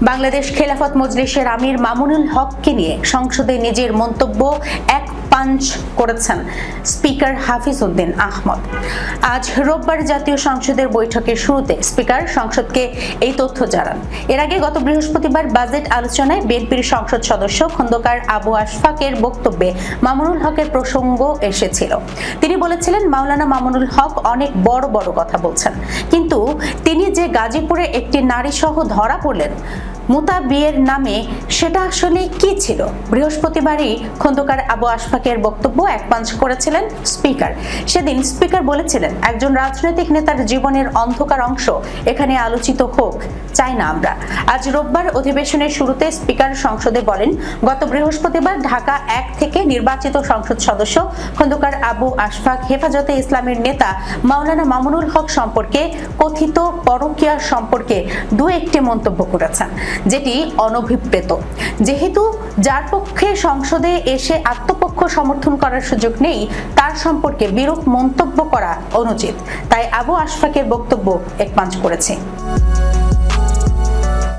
বাংলাদেশ খেলাফত মজলিসের আমির মামুনুল হককে নিয়ে সংসদে নিজের মন্তব্য এক পাঞ্চ করেছেন স্পিকার হাফিজ উদ্দিন আহমদ। আজ রোববার জাতীয় সংসদের বৈঠকের শুরুতে স্পিকার সংসদকে এই তথ্য জানান। এর আগে গত বৃহস্পতিবার বাজেট আলোচনায় বিএনপির সংসদ সদস্য খন্দকার আবু আশফাকের বক্তব্যে মামুনুল হকের প্রসঙ্গ এসেছিল। তিনি বলেছিলেন, মাওলানা মামুনুল হক অনেক বড় বড় কথা বলছেন, কিন্তু তিনি যে গাজীপুরে একটি নারী সহ ধরা পড়লেন মুতা বিয়ের নামে, সেটা আসলে কি ছিল? বৃহস্পতিবারই খন্দকার আবু আশফাকের বক্তব্য এক পাঞ্চ করেছিলেন স্পিকার। সেদিন স্পিকার বলেছিলেন, একজন রাজনৈতিক নেতার জীবনের অন্ধকার অংশ এখানে আলোচিত হোক চাই না আমরা। আজ রোববার অধিবেশনের শুরুতে স্পিকার সংসদে বলেন, গত বৃহস্পতিবার ঢাকা 1 থেকে নির্বাচিত সংসদ সদস্য খন্দকার আবু আশফাক হেফাজতে ইসলামের নেতা মাওলানা মামুনুল হক সম্পর্কে কথিত পরকীয়া সম্পর্কে একটি মন্তব্য করেছেন, যেটি অনভিপ্রেত। যেহেতু যার পক্ষে সংসদে এসে আত্মপক্ষ সমর্থন করার সুযোগ নেই, তার সম্পর্কে বিরূপ মন্তব্য করা অনুচিত। তাই আবু আশফাকের বক্তব্য এক পাঞ্চ করেছে।